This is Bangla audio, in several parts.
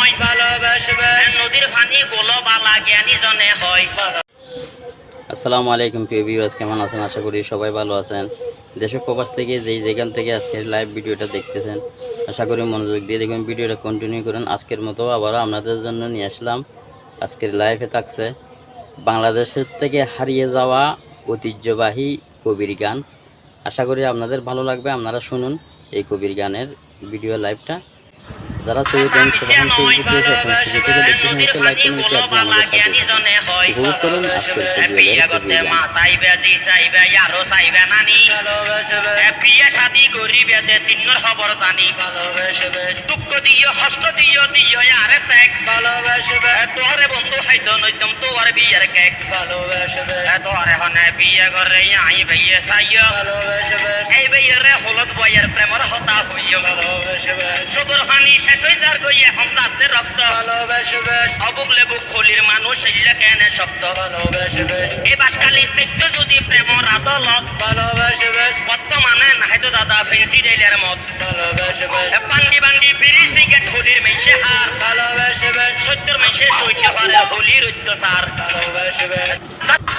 নয় ভালোবাসবে নদীর পানি গোলো বালা জ্ঞানী জনে হয়। আসসালামু আলাইকুম প্রিয় ভিউয়ার্স, কেমন আছেন? আশা করি সবাই ভালো আছেন। দেশ ও প্রবাস থেকে যেখান থেকে আজকের লাইভ ভিডিওটা দেখতেছেন, আশা করি মনোযোগ দিয়ে দেখুন, ভিডিওটা কন্টিনিউ করুন। আজকের মতো আবারও আপনাদের জন্য নিয়ে আসলাম। আজকের লাইভে থাকছে বাংলাদেশের থেকে হারিয়ে যাওয়া ঐতিহ্যবাহী কবির গান। আশা করি আপনাদের ভালো লাগবে। আপনারা শুনুন এই কবির গানের ভিডিও লাইভটা। যারা সৈয়দ ফেসবুক পেজে থেকে দেখতেছেন, লাইক কমেন্ট শেয়ার দিয়ে আমাদের সাথে উপভোগ করুন আজকের কবির গান। বিয়ে শাদি গরিবে তিন্নর খবর জানি দুঃখ দিও কষ্ট দিও দিও আরে সেক ভালোবাসবে তোরে বন্ধু হাইদ নইতম তোর বিয়ের কেক ভালোবাসবে তোরে হনে বিয়ে করে আই বিয়ে সাইয় ভালোবাসবে এই বিয়েরে হলদ বয়ের প্রেমর হতা হইও ভালোবাসবে সুদূর হানি শেষ হই যার গইয়ে হমদাতে রক্ত ভালোবাসবে অবুগলে বুক খলির মানুষ ইল্লা কেনে শক্ত ভালোবাসবে এই বাসকালি দেখতে যদি প্রেমর আদালত ভালোবাসবে বর্তমানে নাহিদ দাদা ফেন্সি ডেলের মত ভালোবাসবে পান্ডি বান্ডি বিড়ি সিগারেট হোলির মেশে হার ভালোবাসবে সত্যের মেশে সইতে পারে হোলির অত্যাচার ভালোবাসবে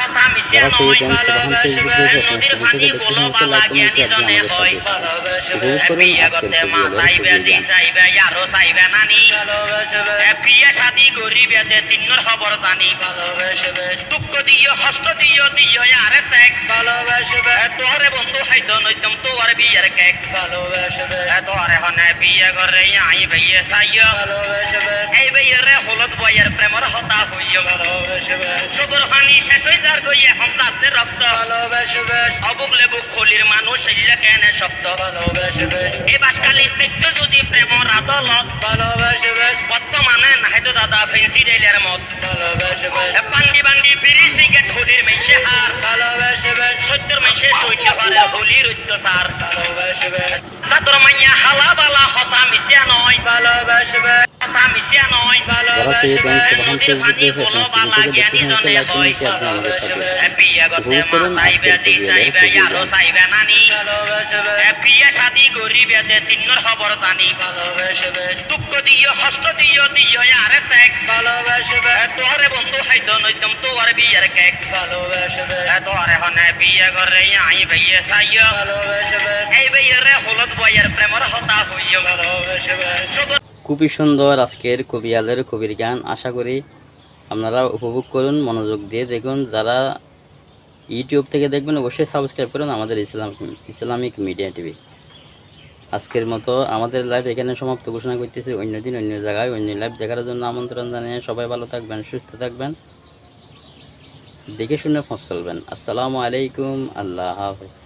কথা মিশিয়া নয় ভালোবাসবে নদীর পানি গোলো বালা জ্ঞানী জনে হয় ভালোবাসবে বিয়ে করতে মা চাইবে দি চাইবে আরো চাইবে নানি ভালোবাসবে বিয়ে শাদি গরিবে তিন্নর খবর জানি ভালোবাসবে দুঃখ দিও কষ্ট দিও দিও আরে সেক ভালোবাসবে তোরে বন্ধু হাইদ নইতম তোর বিয়ের কেক ভালোবাসবে তোরে হনে বিয়ে করে আই বিয়ে সাইয় ভালোবাসবে এই বিয়েরে হলদ বয়ের প্রেমর হতা হইও ভালোবাসবে সুদূর হানি শেষ হই যার গইয়ে হমদাতে রক্ত ভালোবাসবে অবুগলে বুক খলির মানুষ ইল্লা কেনে শক্ত ভালোবাসবে এই বাসকালি দেখতে যদি প্রেমর আদালত ভালোবাসবে বর্তমানে নাহিদ দাদা ফেন্সি ডেলের মত ভালোবাসবে পান্ডি বান্ডি বিড়ি সিগারেট হোলির মেশে হার ভালোবাসবে সত্যের মেশে সইতে পারে হোলির অত্যাচার ভালোবাসবে চাদর মাইয়া হালা বালা হতা মিশিয়া নয় ভালোবাসবে হতা মিশিয়া নয় ভালোবাসবে নদীর পানি গোলো বালা জ্ঞানী জনে হয় ভালোবাসবে বিয়ে করতে মা চাইবে দি চাইবে আরো চাইবে নানি ভালোবাসবে বিয়ে শাদি গরিবে তিন্নর খবর জানি ভালোবাসবে দুঃখ দিও কষ্ট দিও দিও আরে সেক ভালোবাসবে তোরে বন্ধু হাইদ নইতম তোর বিয়ের কেক ভালোবাসবে তোরে হনে বিয়ে করে আই বিয়ে সাইয় ভালোবাসবে এই বিয়েরে হলদ বয়ের প্রেমর হতা হইও ভালোবাসবে। খুবই সুন্দর আজকের কবিয়ালের কবির গান। আশা করি আপনারা উপভোগ করুন, মনোযোগ দিয়ে দেখুন। যারা ইউটিউব থেকে দেখবেন অবশ্যই সাবস্ক্রাইব করুন আমাদের ইসলামিক মিডিয়া টিভি। আজকের মতো আমাদের লাইভ এখানে সমাপ্ত ঘোষণা করতেছি। অন্য দিন অন্য জায়গায় অন্য লাইভ দেখার জন্য আমন্ত্রণ জানিয়ে সবাই ভালো থাকবেন, সুস্থ থাকবেন, দেখে শুনে পৌঁছ চলবেন। আসসালামু আলাইকুম, আল্লাহ হাফেজ।